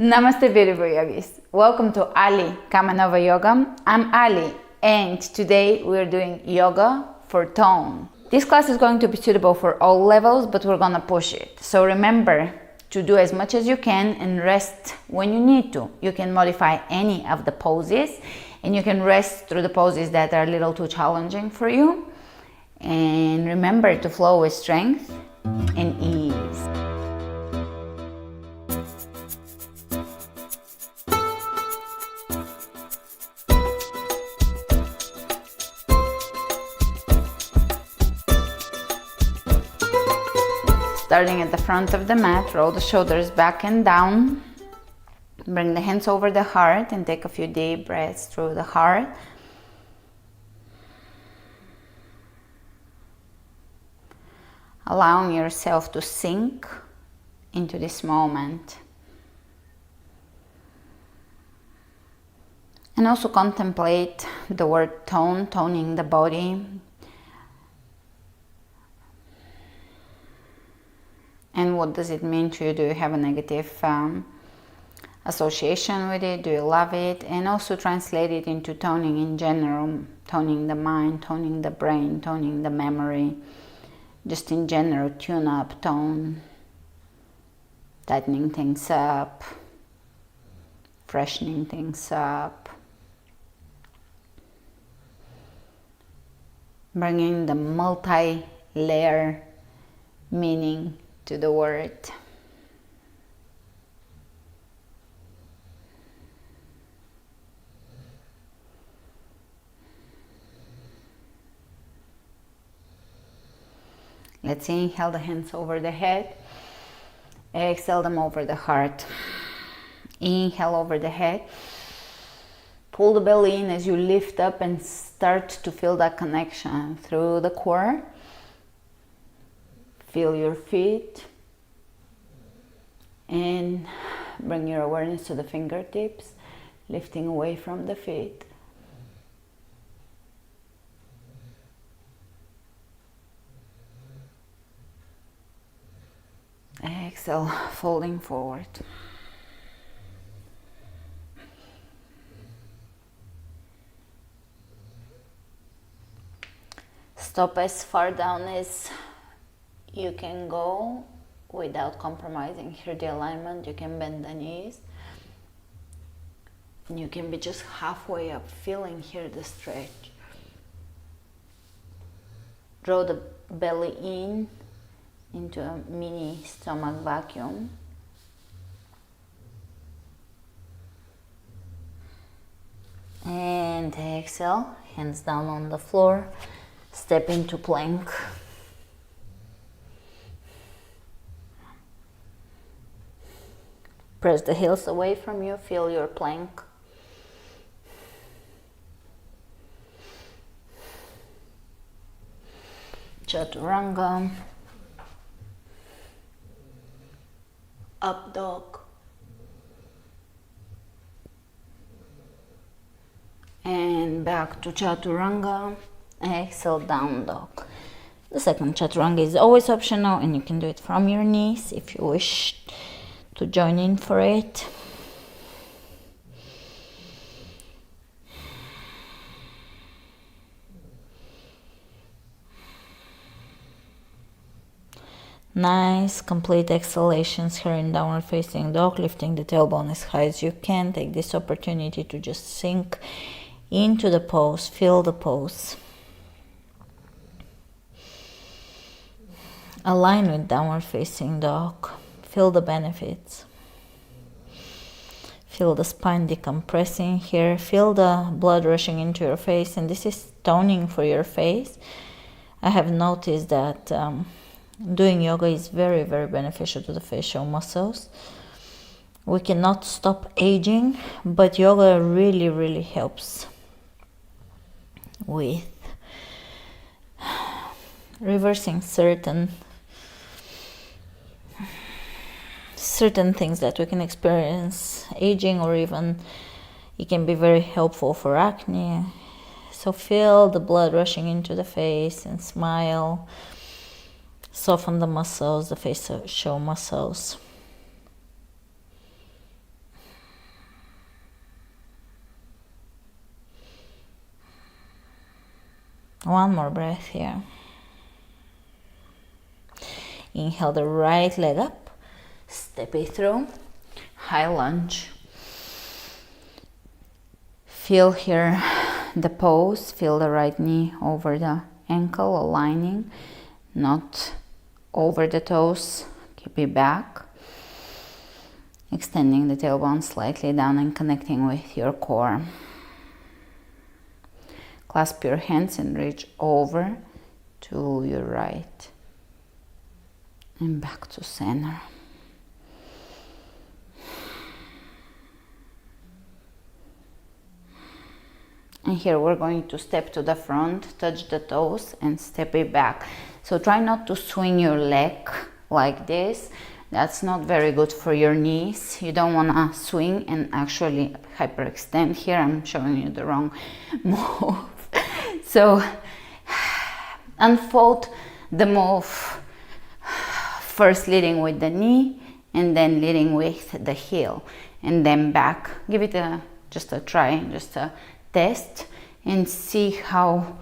Namaste, beautiful yogis. Welcome to Ali Kamanova Yoga. I'm Ali, and today we're doing yoga for tone. This class is going to be suitable for all levels, but we're gonna push it. So remember to do as much as you can and rest when you need to. You can modify any of the poses, and you can rest through the poses that are a little too challenging for you. And remember to flow with strength and ease. Starting at the front of the mat, roll the shoulders back and down. Bring the hands over the heart and take a few deep breaths through the heart. Allowing yourself to sink into this moment. And also contemplate the word tone, toning the body. And what does it mean to you? Do you have a negative association with it? Do you love it? And also translate it into toning in general, toning the mind, toning the brain, toning the memory. Just in general, tune up, tone, tightening things up, freshening things up. Bringing the multi-layer meaning to the word. Let's inhale the hands over the head. Exhale them over the heart. Inhale over the head. Pull the belly in as you lift up and start to feel that connection through the core. Feel your feet and bring your awareness to the fingertips, lifting away from the feet. Exhale, folding forward. Stop as far down as you can go without compromising here the alignment. You can bend the knees. And you can be just halfway up, feeling here the stretch. Draw the belly in into a mini stomach vacuum. And exhale, hands down on the floor. Step into plank. Press the heels away from you, feel your plank. Chaturanga. Up dog. And back to Chaturanga. Exhale, down dog. The second Chaturanga is always optional, and you can do it from your knees if you wish to join in for it. Nice, complete exhalations here in downward facing dog, lifting the tailbone as high as you can. Take this opportunity to just sink into the pose, feel the pose. Align with downward facing dog. Feel the benefits. Feel the spine decompressing here. Feel the blood rushing into your face. And this is toning for your face. I have noticed that doing yoga is very, very beneficial to the facial muscles. We cannot stop aging, but yoga really, really helps with reversing certain things that we can experience aging, or even it can be very helpful for acne. So feel the blood rushing into the face and smile. Soften the muscles, the facial muscles. One more breath here. Inhale the right leg up, step it through, high lunge. Feel here the pose, feel the right knee over the ankle, aligning, not over the toes, keep it back. Extending the tailbone slightly down and connecting with your core. Clasp your hands and reach over to your right and back to center. And here we're going to step to the front, touch the toes and step it back. So try not to swing your leg like this. That's not very good for your knees. You don't want to swing and actually hyperextend here. I'm showing you the wrong move. So unfold the move, first leading with the knee and then leading with the heel and then back. Give it just a try, just a test and see how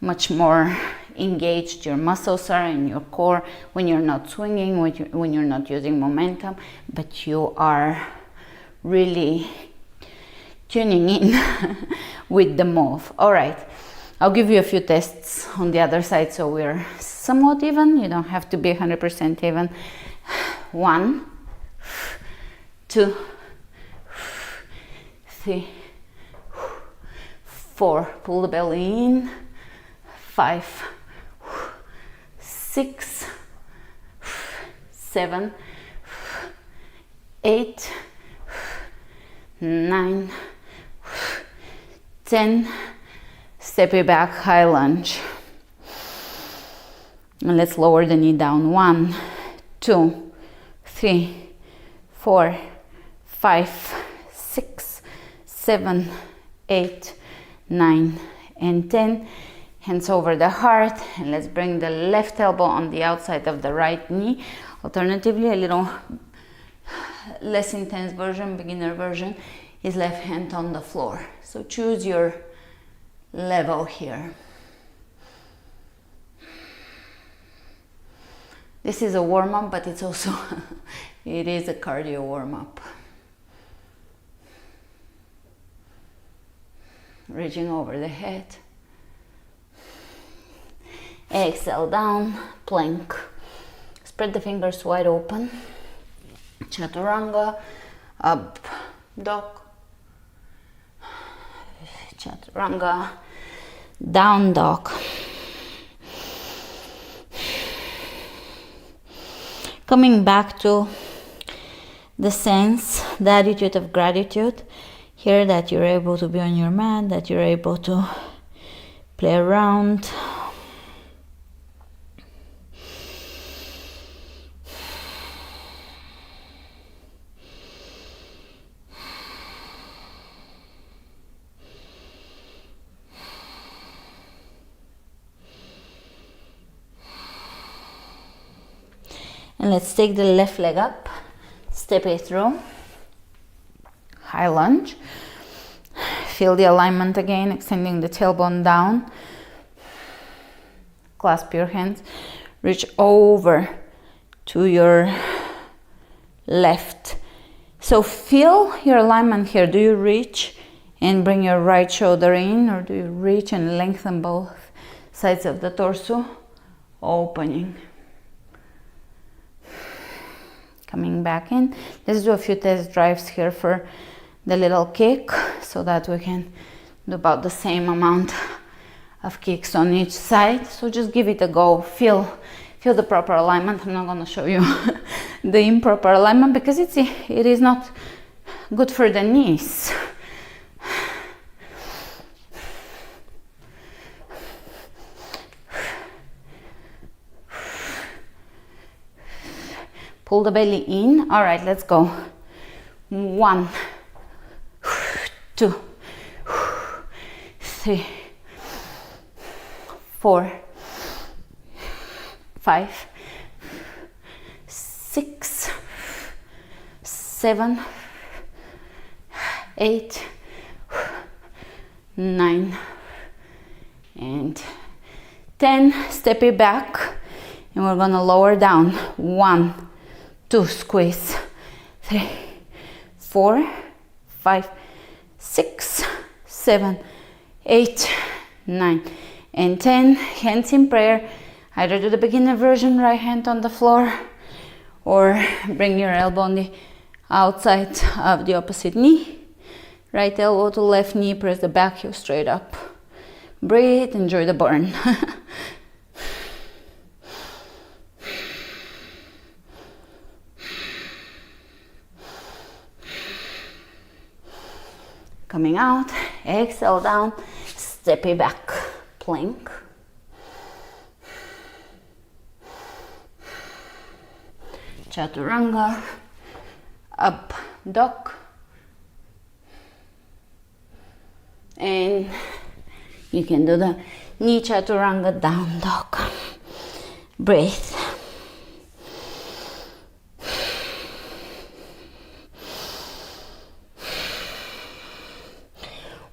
much more engaged your muscles are in your core when you're not swinging, when you're not using momentum, but you are really tuning in with the move. All right, I'll give you a few tests on the other side so we're somewhat even. You don't have to be 100% even. 1, 2, 3, 4. Pull the belly in. 5, 6, 7, 8, 9, 10. Step it back, high lunge. And let's lower the knee down. 1, 2, 3, 4, 5, 6, 7, 8, 9, and 10. Hands over the heart, and let's bring the left elbow on the outside of the right knee. Alternatively, a little less intense version, beginner version, is left hand on the floor. So choose your level here. This is a warm-up, but it's also it is a cardio warm-up. Reaching over the head. Exhale down, plank. Spread the fingers wide open. Chaturanga, up dog. Chaturanga, down dog. Coming back to the sense, the attitude of gratitude. Here that you're able to be on your mat, that you're able to play around. And let's take the left leg up, step it through, high lunge. Feel the alignment again, extending the tailbone down. Clasp your hands, reach over to your left. So feel your alignment here. Do you reach and bring your right shoulder in, or do you reach and lengthen both sides of the torso, opening? Coming back in. Let's do a few test drives here for the little kick so that we can do about the same amount of kicks on each side. So just give it a go. Feel the proper alignment. I'm not going to show you the improper alignment because it is not good for the knees. Pull the belly in. All right, let's go. 1, 2, 3, 4, 5, 6, 7, 8, 9, and 10, step it back, and we're gonna lower down. 1, 2, squeeze. 3, 4, 5, 6, 7, 8, 9, and 10. Hands in prayer. Either do the beginner version, right hand on the floor, or bring your elbow on the outside of the opposite knee. Right elbow to left knee, press the back heel straight up. Breathe, enjoy the burn. Coming out, exhale down, step it back, plank. Chaturanga, up dog. And you can do the knee chaturanga, down dog. Breathe.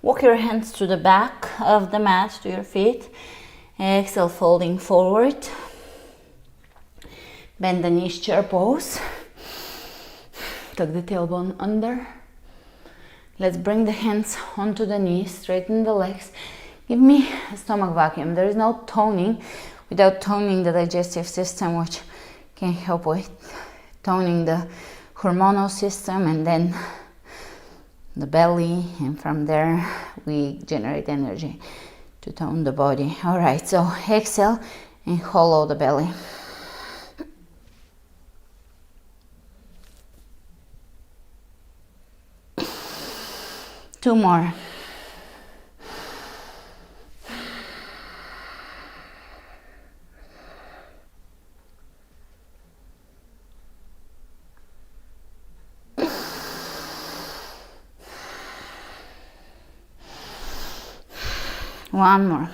Walk your hands to the back of the mat, to your feet. Exhale, folding forward. Bend the knees, chair pose. Tuck the tailbone under. Let's bring the hands onto the knees, straighten the legs. Give me a stomach vacuum. There is no toning without toning the digestive system, which can help with toning the hormonal system, and then the belly, and from there we generate energy to tone the body. All right, so exhale and hollow the belly. Two more. One more.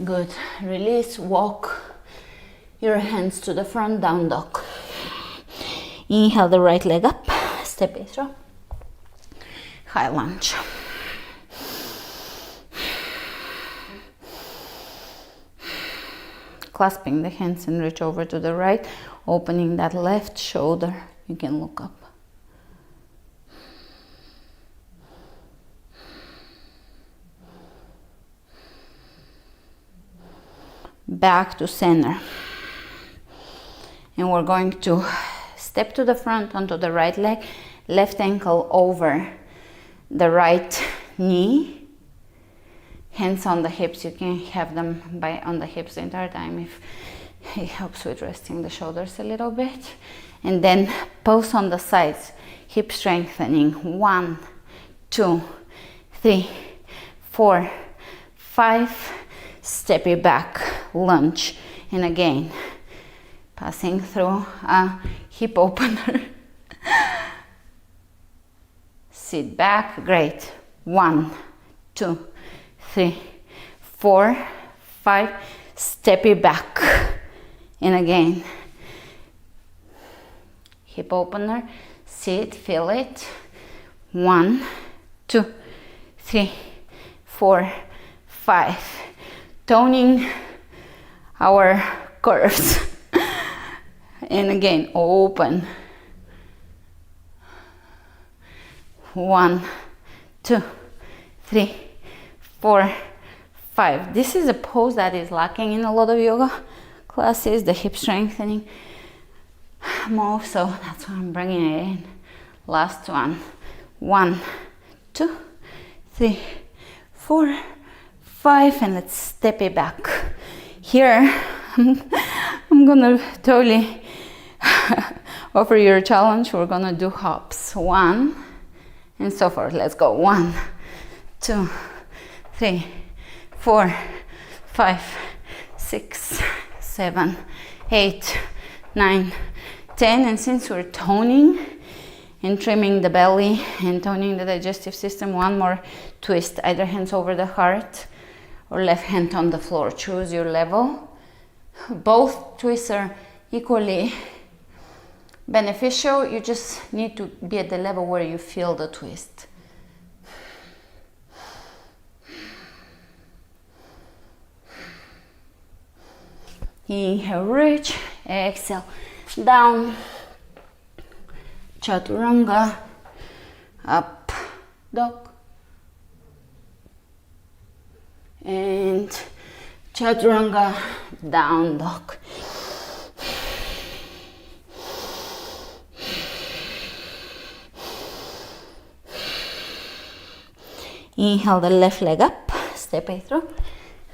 Good. Release, walk your hands to the front, down dog. Inhale the right leg up, step it through. High lunge. Clasping the hands and reach over to the right, opening that left shoulder. You can look up. Back to center. And we're going to step to the front onto the right leg, left ankle over the right knee. Hands on the hips. You can have them on the hips the entire time if it helps with resting the shoulders a little bit. And then pulse on the sides, hip strengthening. 1, 2, 3, 4, 5. Step it back, lunge. And again, passing through a hip opener. Sit back, great. 1, 2, 3, 4, 5. Step it back. And again, hip opener. Sit, feel it. 1, 2, 3, 4, 5. Toning our curves. And again, open. 1, 2, 3, 4, 5. This is a pose that is lacking in a lot of yoga classes, the hip strengthening move, so that's why I'm bringing it in. Last one. 1, 2, 3, 4, 5, and let's step it back. Here, I'm gonna totally offer you a challenge. We're gonna do hops. 1, and so forth. Let's go. 1, 2, 3, 4, 5, 6, 7, 8, 9, 10. And since we're toning and trimming the belly and toning the digestive system, one more twist. Either hands over the heart or left hand on the floor. Choose your level. Both twists are equally beneficial. You just need to be at the level where you feel the twist. Inhale, reach. Exhale, down. Chaturanga. Up, dog. And chaturanga, down dog. Inhale the left leg up, step it through,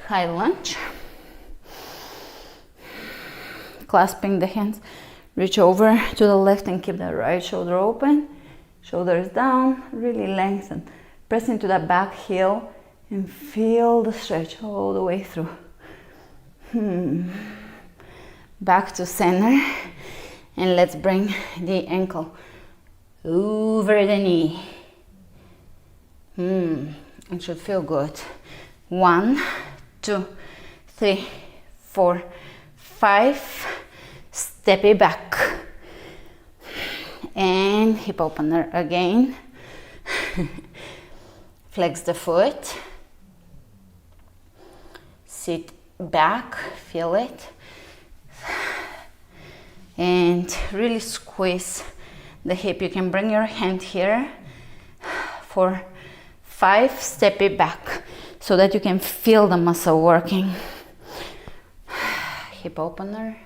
high lunge. Clasping the hands, reach over to the left and keep the right shoulder open. Shoulders down, really lengthen. Press into that back heel and feel the stretch all the way through. Back to center, and let's bring the ankle over the knee. It should feel good. 1, 2, 3, 4, 5. Step it back. And hip opener again. Flex the foot. Sit back, feel it. And really squeeze the hip. You can bring your hand here for 5, step it back so that you can feel the muscle working. Hip opener.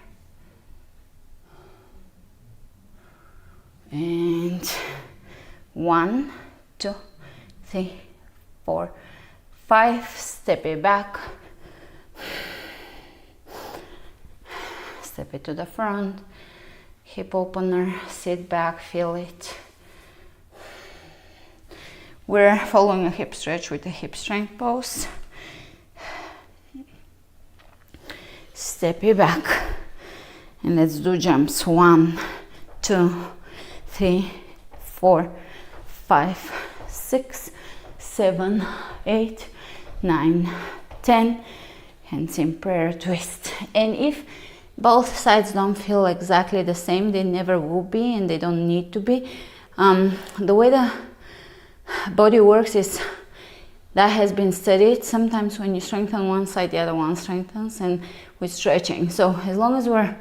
And 1, 2, 3, 4, 5, step it back. Step it to the front. Hip opener, sit back, feel it. We're following a hip stretch with a hip strength pose. Step it back. And let's do jumps. 1, 2, 3, 4, 5, 6, 7, 8, 9, 10. Hands in prayer twist. And if both sides don't feel exactly the same, they never will be, and they don't need to be. The way the body works is that has been studied. Sometimes when you strengthen one side, the other one strengthens, and with stretching. So as long as we're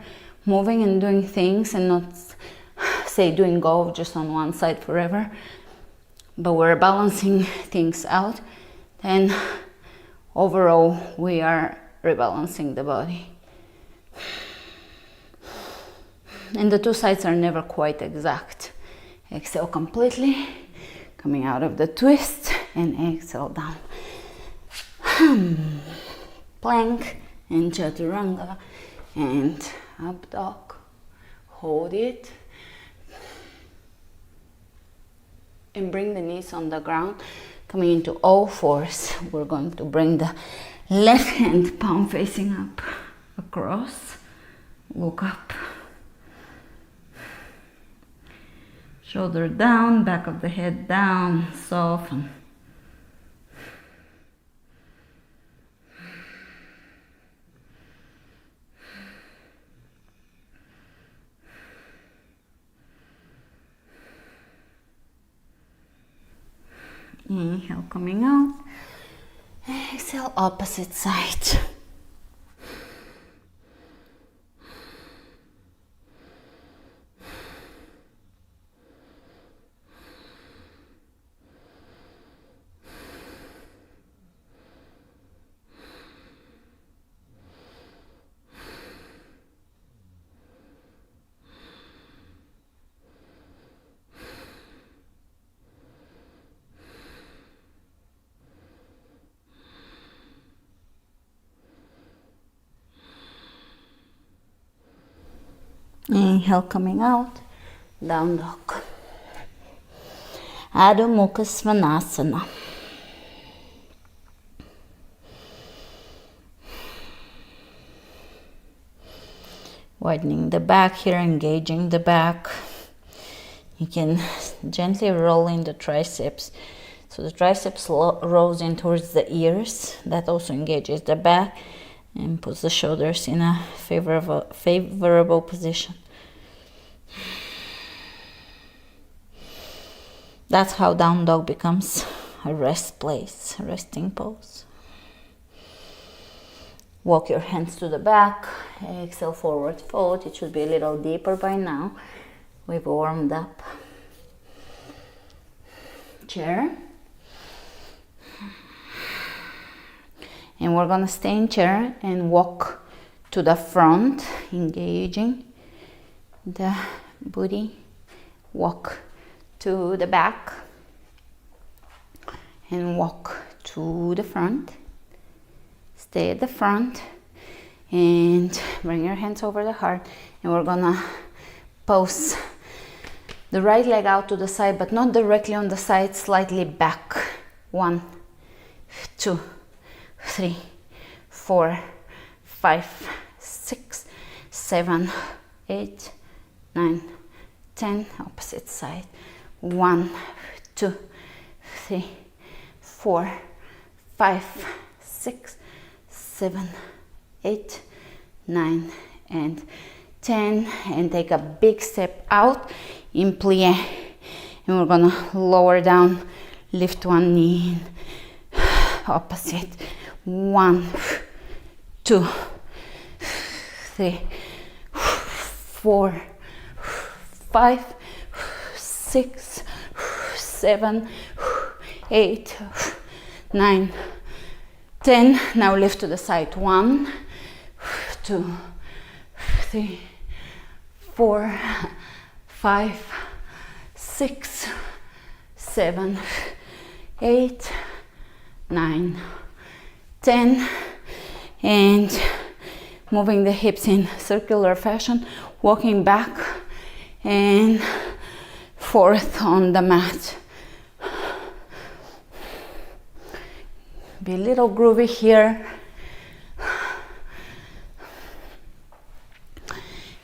moving and doing things and not, say, doing golf just on one side forever, but we're balancing things out, then overall we are rebalancing the body. And the two sides are never quite exact. Exhale completely, coming out of the twist, and exhale down. Plank and chaturanga, and up dog. Hold it. And bring the knees on the ground, coming into all fours. We're going to bring the left hand palm facing up, across, look up. Shoulder down, back of the head down, soften. Inhale, coming out. Exhale, opposite side. Inhale, coming out, down dog. Adho Mukha Svanasana. Widening the back here, engaging the back. You can gently roll in the triceps. So the triceps rolls in towards the ears. That also engages the back. and put the shoulders in a favorable position. That's how down dog becomes a rest place, a resting pose. Walk your hands to the back, exhale, forward fold. It should be a little deeper by now. We've warmed up. Chair. And we're gonna stay in chair and walk to the front, engaging the booty. Walk to the back and walk to the front. Stay at the front and bring your hands over the heart, and we're gonna pose the right leg out to the side, but not directly on the side, slightly back. 1, 2, 3, 4, 5, 6, 7, 8, 9, 10. Opposite side. 1, 2, 3, 4, 5, 6, 7, 8, 9, and 10. And take a big step out in plie. And we're gonna lower down, lift one knee, opposite. 1, 2, 3, 4, 5, 6, 7, 8, 9, 10. Now lift to the side. 1, 2, 3, 4, 5, 6, 7, 8, 9, 10. And moving the hips in circular fashion, walking back and forth on the mat. Be a little groovy here.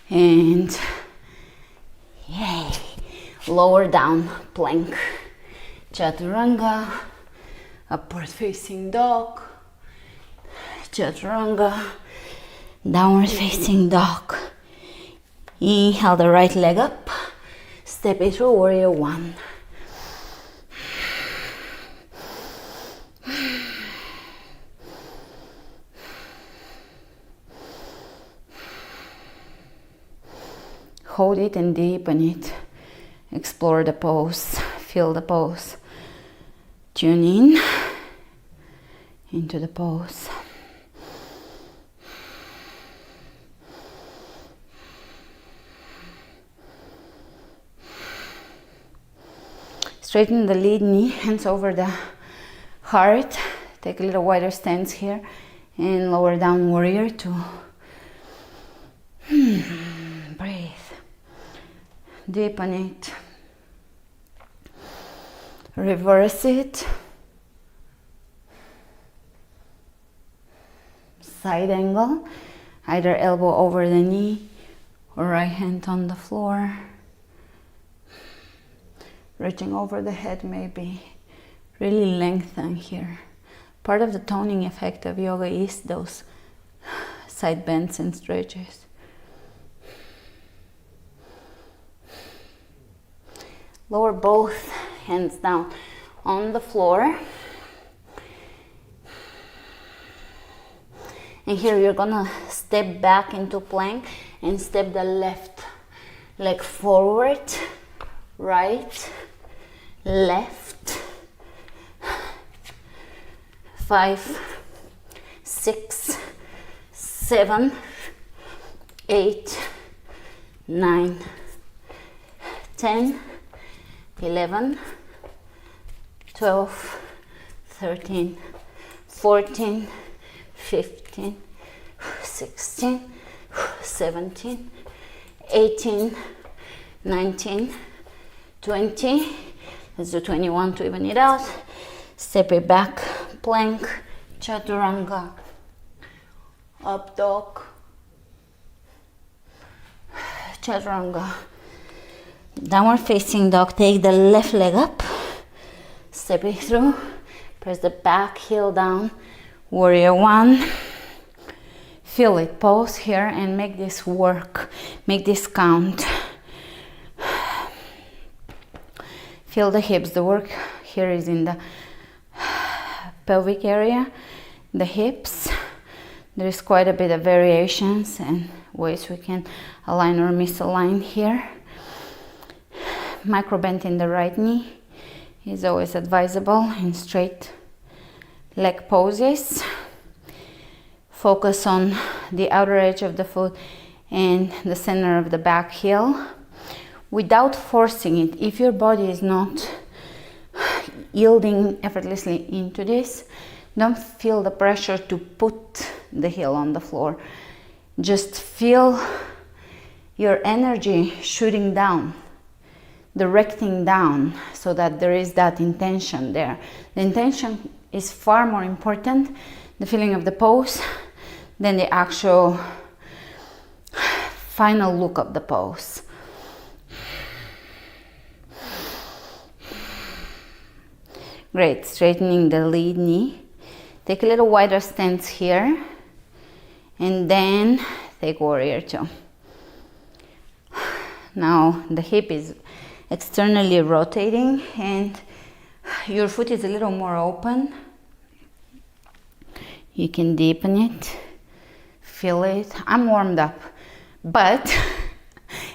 And yay, lower down plank, chaturanga, upward facing dog, chaturanga, downward facing dog. Inhale the right leg up, step it through, warrior 1. Hold it and deepen it. Explore the pose, feel the pose. Tune in into the pose. Straighten the lead knee, hands over the heart. Take a little wider stance here and lower down, warrior 2. Breathe. Deepen it. Reverse it. Side angle. Either elbow over the knee or right hand on the floor. Reaching over the head maybe. Really lengthen here. Part of the toning effect of yoga is those side bends and stretches. Lower both hands down on the floor. And here you're gonna step back into plank and step the left leg forward, right, left. 5, 6, 7, 8, 9, 10, 11, 12, 13, 14, 15, 16, 17, 18, 19, 20. Let's do 21 to even it out. Step it back, plank, chaturanga, up dog, chaturanga, downward facing dog. Take the left leg up, step it through, press the back heel down, warrior 1, Feel it. Pause here and make this work. Make this count. Feel the hips. The work here is in the pelvic area, the hips. There is quite a bit of variations and ways we can align or misalign here. Micro bend in the right knee is always advisable in straight leg poses. Focus on the outer edge of the foot and the center of the back heel without forcing it. If your body is not yielding effortlessly into this, don't feel the pressure to put the heel on the floor. Just feel your energy shooting down, directing down, so that there is that intention there. The intention is far more important, the feeling of the pose, than the actual final look of the pose. Great, straightening the lead knee. Take a little wider stance here, and then take warrior two. Now the hip is externally rotating and your foot is a little more open. You can deepen it, feel it. I'm warmed up, but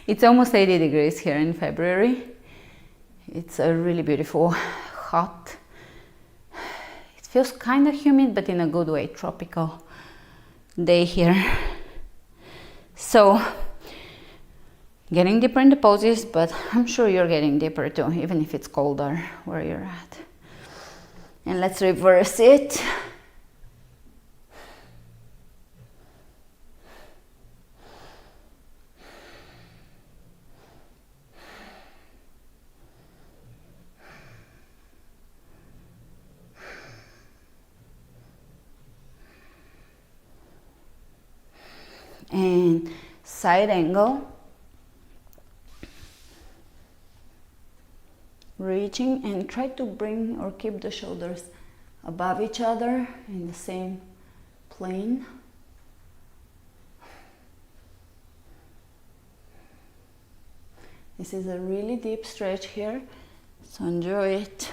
it's almost 80 degrees here in February. It's a really beautiful, hot. It feels kind of humid, but in a good way, tropical day here. So, getting deeper in the poses, but I'm sure you're getting deeper too, even if it's colder where you're at. And let's reverse it. And side angle, reaching, and try to bring or keep the shoulders above each other in the same plane. This is a really deep stretch here, so enjoy it.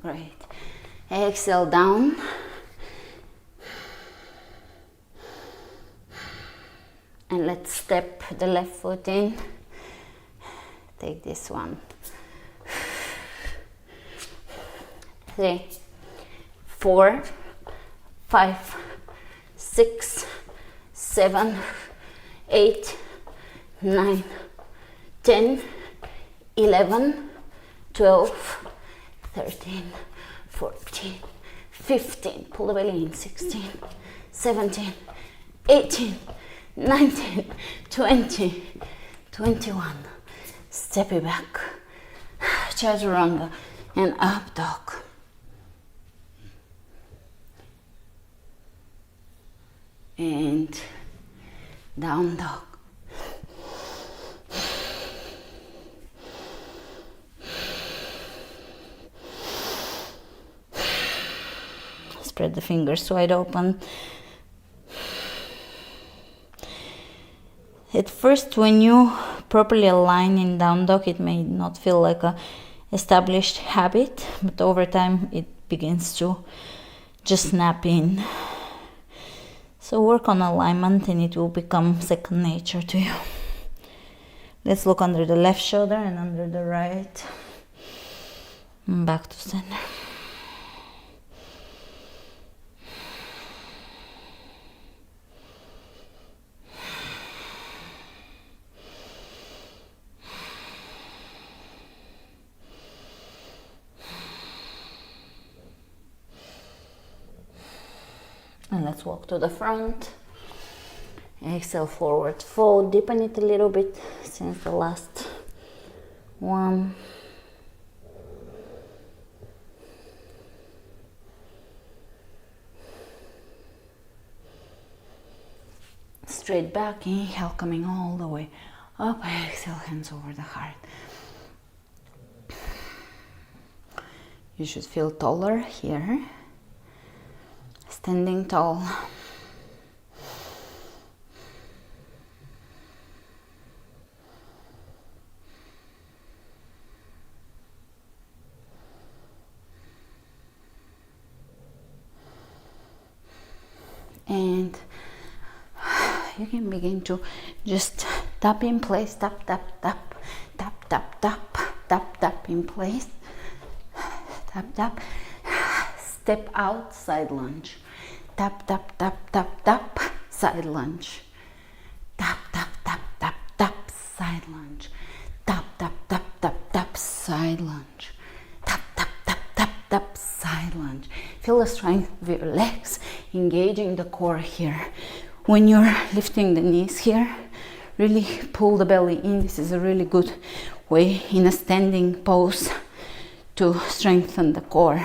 Great. Exhale down. And let's step the left foot in. Take this one. 3, 4, 5, 6, 7, 8, 9, 10, 11, 12, 13, 14, 15. Pull the belly in. 16, 17, 18, 19, 20, 21. Step it back. Chaturanga and up dog. And down dog. Spread the fingers wide open. At first, when you properly align in down dog, it may not feel like a established habit, but over time it begins to just snap in. So work on alignment and it will become second nature to you. Let's look under the left shoulder and under the right. And back to center. And let's walk to the front. Exhale, forward fold. Deepen it a little bit since the last one. Straight back, inhale, coming all the way up. Exhale, hands over the heart. You should feel taller here. Standing tall. and you can begin to just tap in place, tap, tap, tap, tap, tap, tap, tap, tap in place, tap, tap, step out, side lunge, tap, tap, tap, tap, tap, side lunge, tap, tap, tap, tap, tap, side lunge, tap, tap, tap, tap, tap, side lunge, tap, tap, tap, tap, tap, side lunge. Feel the strength of your legs, engaging the core here. When you're lifting the knees here, really pull the belly in. This is a really good way in a standing pose to strengthen the core.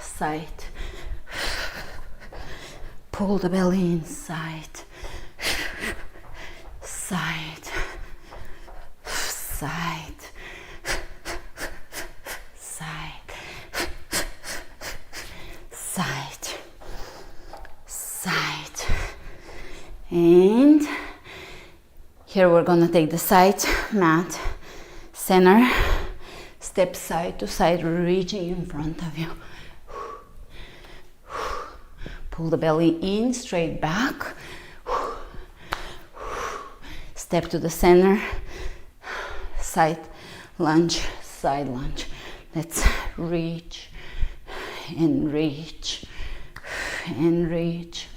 Side. Pull the belly inside. Side. Side. Side. Side. Side. And here we're gonna take the side mat, center, step side to side, reaching in front of you. Pull the belly in, straight back. Step to the center, side lunge, side lunge. Let's reach and reach and reach.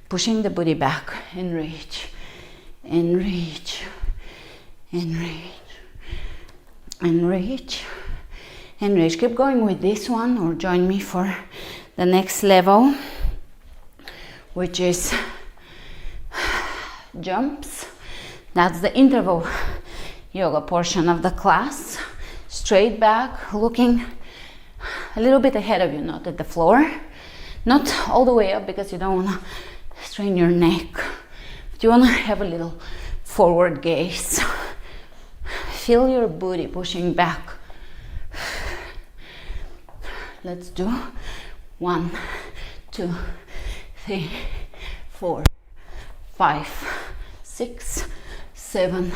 Pushing the booty back and reach and reach and reach and reach and reach. Keep going with this one or join me for the next level, which is jumps. That's the interval yoga portion of the class. Straight back, looking a little bit ahead of you, not at the floor, not all the way up because you don't want to strain your neck, but you want to have a little forward gaze. Feel your booty pushing back. Let's do 1, 2, 3, 4, 5, 6, 7,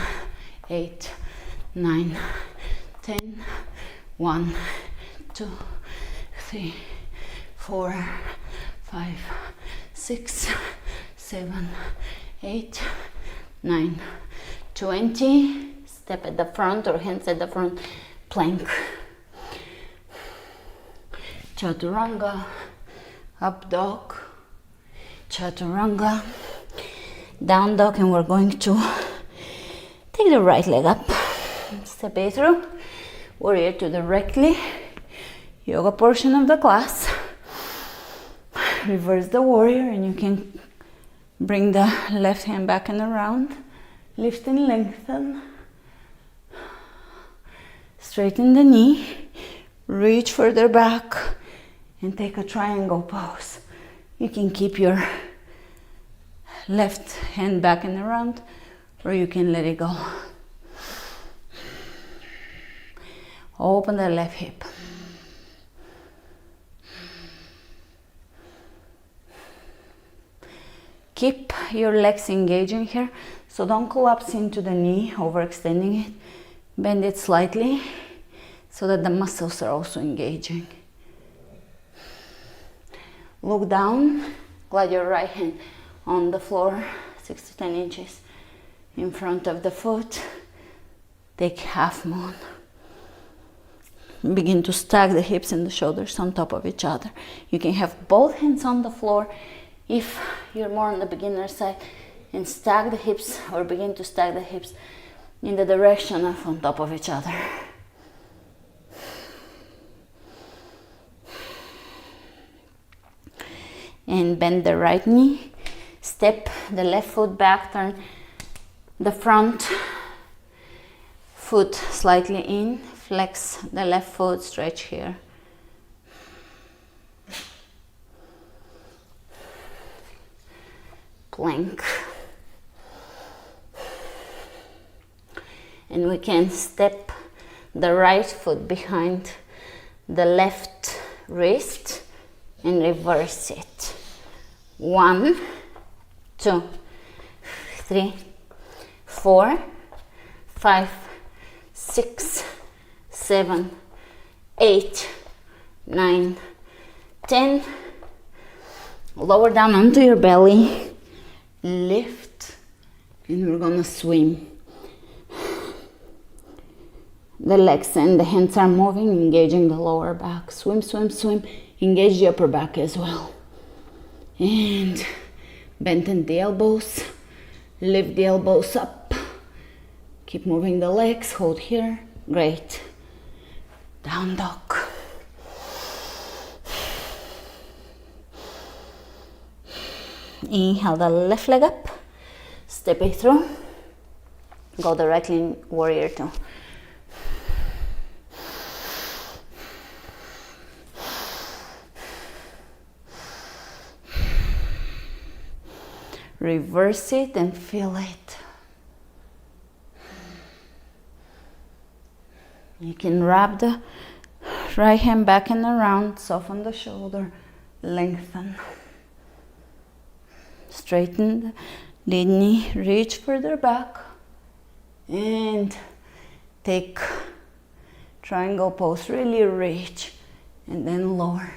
8, 9, 10. 1, 2, 3, 4, 5, 6, 7, 8, 9, 20. Step at the front or hands at the front, plank. Chaturanga, up dog, chaturanga, down dog, and we're going to take the right leg up. Step it through, warrior two directly, yoga portion of the class. Reverse the warrior and you can bring the left hand back and around. Lift and lengthen. Straighten the knee. Reach further back and take a triangle pose. You can keep your left hand back and around, or you can let it go. Open the left hip. Keep your legs engaging here, so don't collapse into the knee, overextending it. Bend it slightly so that the muscles are also engaging. Look down, glide your right hand on the floor, 6 to 10 inches in front of the foot. Take half moon. Begin to stack the hips and the shoulders on top of each other. You can have both hands on the floor if you're more on the beginner side, and stack the hips or begin to stack the hips in the direction of on top of each other. And bend the right knee, step the left foot back, turn the front foot slightly in, flex the left foot, stretch here. Plank. And we can step the right foot behind the left wrist and reverse it. 1, 2, 3, 4, 5, 6, 7, 8, 9, 10. Lower down onto your belly, lift, and we're gonna swim. The legs and the hands are moving, engaging the lower back. Swim, swim, swim. Engage the upper back as well. And bend the elbows. Lift the elbows up. Keep moving the legs. Hold here. Great. Down dog. Inhale the left leg up. Step it through. Go directly in warrior two. Reverse it and feel it. You can wrap the right hand back and around, soften the shoulder, lengthen. Straighten the lead knee, reach further back, and take triangle pose, really reach, and then lower.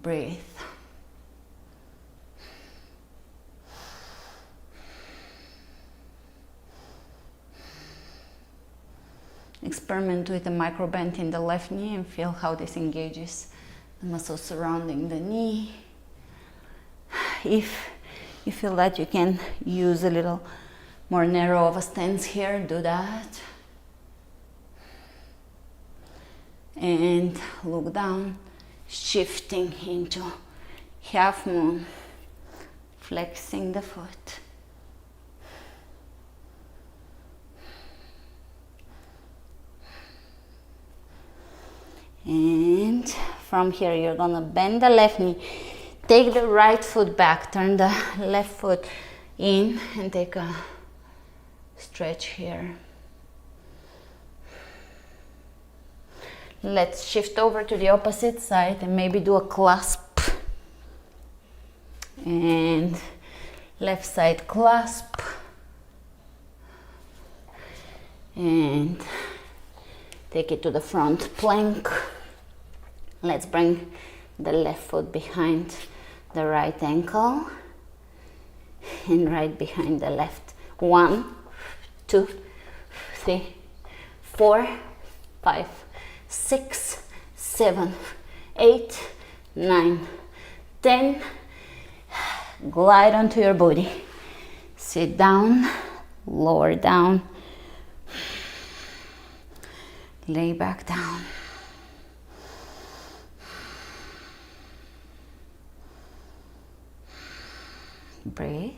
Breathe. Experiment with a micro bend in the left knee and feel how this engages the muscles surrounding the knee. If you feel that you can use a little more narrow of a stance here, do that. And look down, shifting into half moon, flexing the foot. And from here, you're gonna bend the left knee, take the right foot back, turn the left foot in, and take a stretch here. Let's shift over to the opposite side and maybe do a clasp. And left side clasp. And take it to the front plank. Let's bring the left foot behind the right ankle and right behind the left. 1, 2, 3, 4, 5, 6, 7, 8, 9, 10. Glide onto your booty. Sit down, lower down, lay back down. Breathe.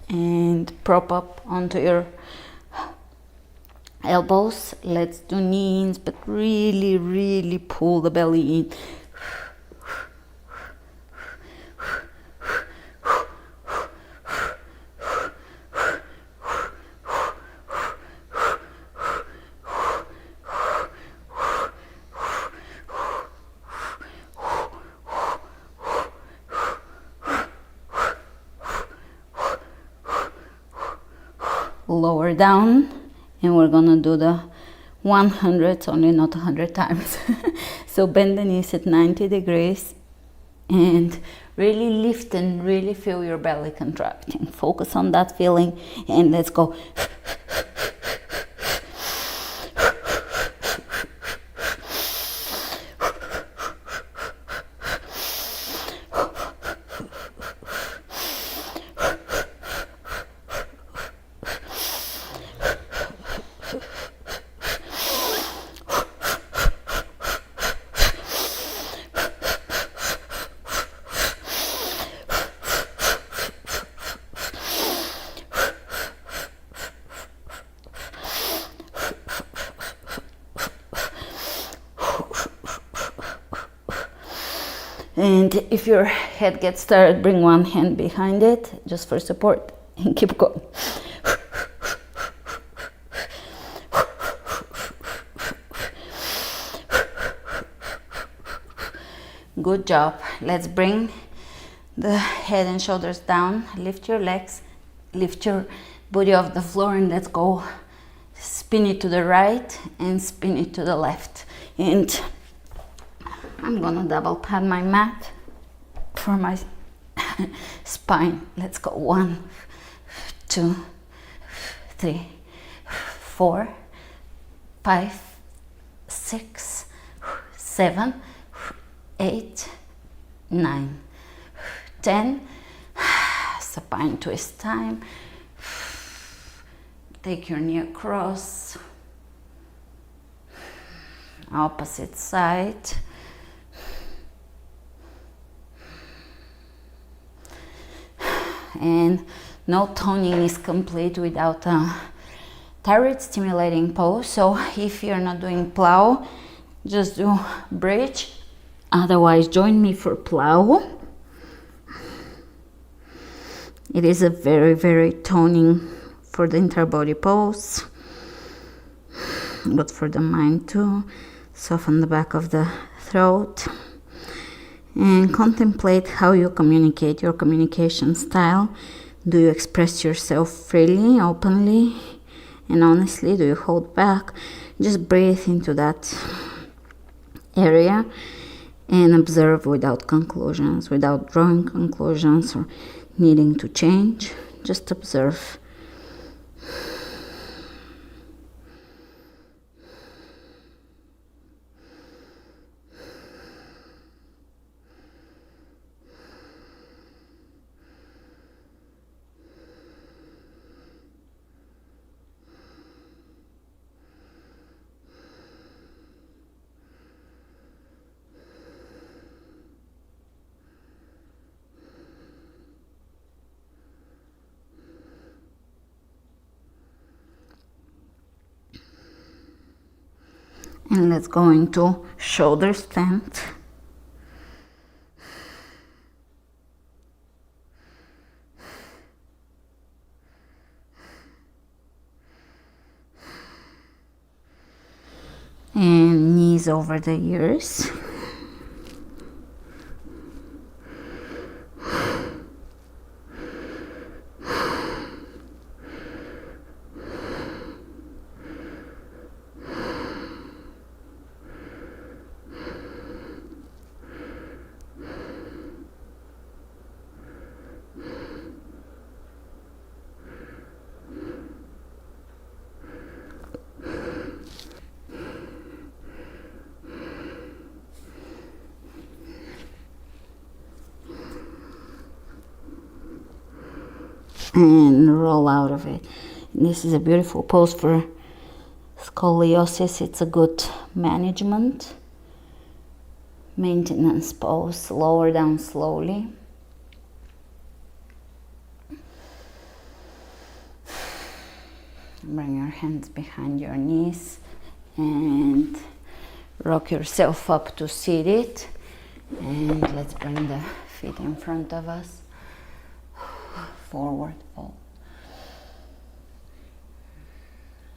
And prop up onto your elbows. Let's do knees, but really, really pull the belly in. Lower down, and we're gonna do the 100, only not 100 times. So bend the knees at 90 degrees and really lift and really feel your belly contracting. Focus on that feeling, and let's go. And if your head gets tired, bring one hand behind it just for support and keep going. Good job. Let's bring the head and shoulders down. Lift your legs, lift your body off the floor, and let's go. Spin it to the right and spin it to the left. And I'm gonna double pad my mat for my spine. Let's go. 1, 2, 3, 4, 5, 6, 7, 8, 9, 10. Supine twist time. Take your knee across. Opposite side. And no toning is complete without a thyroid stimulating pose. So if you're not doing plow, just do bridge. Otherwise, join me for plow. It is a very, very toning for the entire body pose, but for the mind too. Soften the back of the throat and contemplate how you communicate, your communication style. Do you express yourself freely, openly, and honestly? Do you hold back? Just breathe into that area and observe without conclusions, without drawing conclusions or needing to change. Just observe. And let's go into shoulder stand. And knees over the ears. And roll out of it. This is a beautiful pose for scoliosis. It's a good management, maintenance pose. Lower down slowly. Bring your hands behind your knees and rock yourself up to seated. And let's bring the feet in front of us. Forward fold.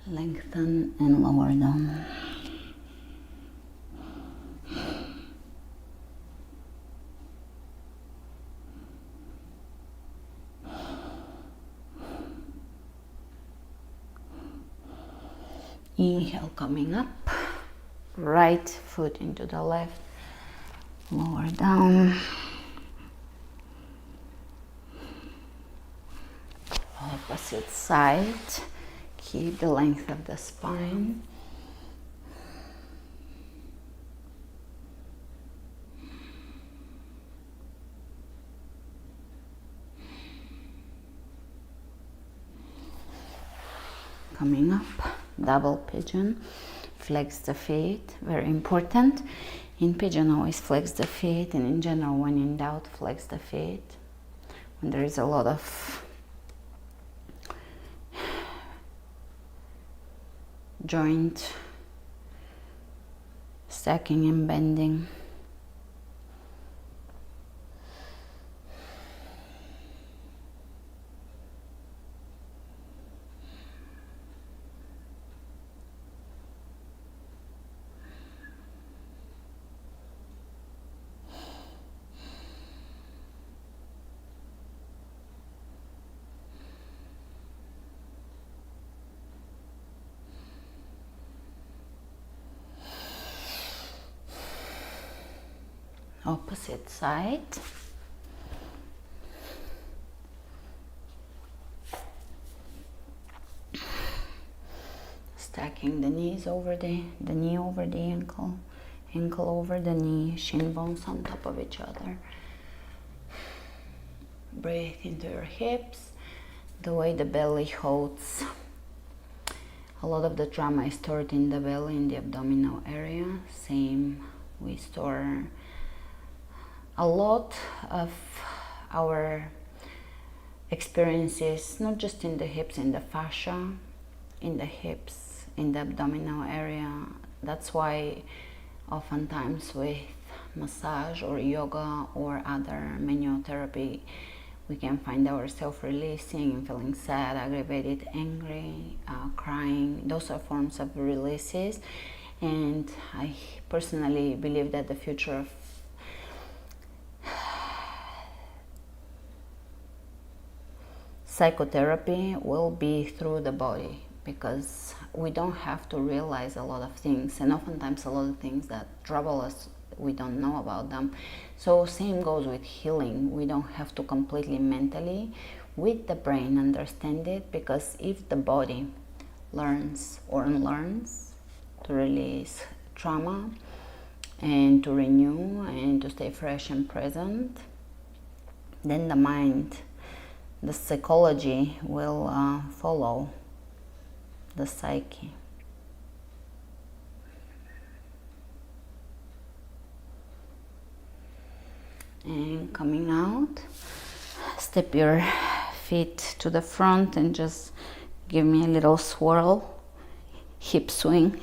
Lengthen and lower down. Inhale, coming up. Right foot into the left. Lower down. Opposite side. Keep the length of the spine. Coming up, double pigeon. Flex the feet, very important. In pigeon, always flex the feet, and in general, when in doubt, flex the feet. When there is a lot of joint stacking and bending. Opposite side. Stacking the knees over the knee over the ankle, ankle over the knee, shin bones on top of each other. Breathe into your hips, the way the belly holds. A lot of the trauma is stored in the belly, in the abdominal area. Same, we store a lot of our experiences, not just in the hips, in the fascia, in the hips, in the abdominal area. That's why oftentimes with massage or yoga or other manual therapy, we can find ourselves releasing and feeling sad, aggravated, angry, crying. Those are forms of releases. And I personally believe that the future of psychotherapy will be through the body, because we don't have to realize a lot of things, and oftentimes a lot of things that trouble us, we don't know about them. So same goes with healing. We don't have to completely mentally with the brain understand it, because if the body learns or unlearns to release trauma and to renew and to stay fresh and present, then the mind, the psychology will follow the psyche. And coming out, step your feet to the front and just give me a little swirl, hip swing,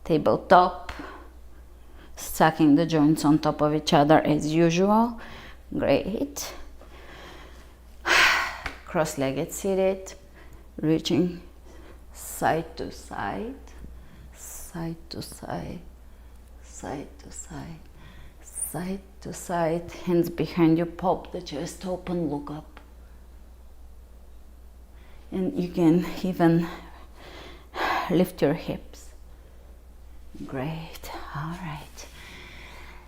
tabletop, stacking the joints on top of each other as usual. Great. Cross-legged seated, reaching side to side, side to side, side to side, side to side. Hands behind you, pop the chest open, look up. And you can even lift your hips. Great. All right.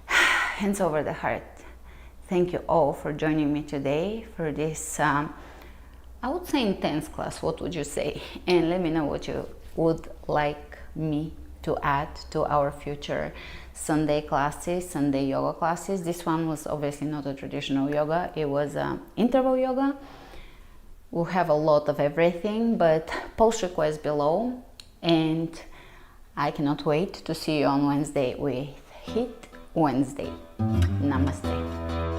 Hands over the heart. Thank you all for joining me today for this, I would say, intense class. What would you say? And let me know what you would like me to add to our future Sunday classes, Sunday yoga classes. This one was obviously not a traditional yoga. It was interval yoga. We'll have a lot of everything, but post request below. And I cannot wait to see you on Wednesday with Hit Wednesday. Namaste.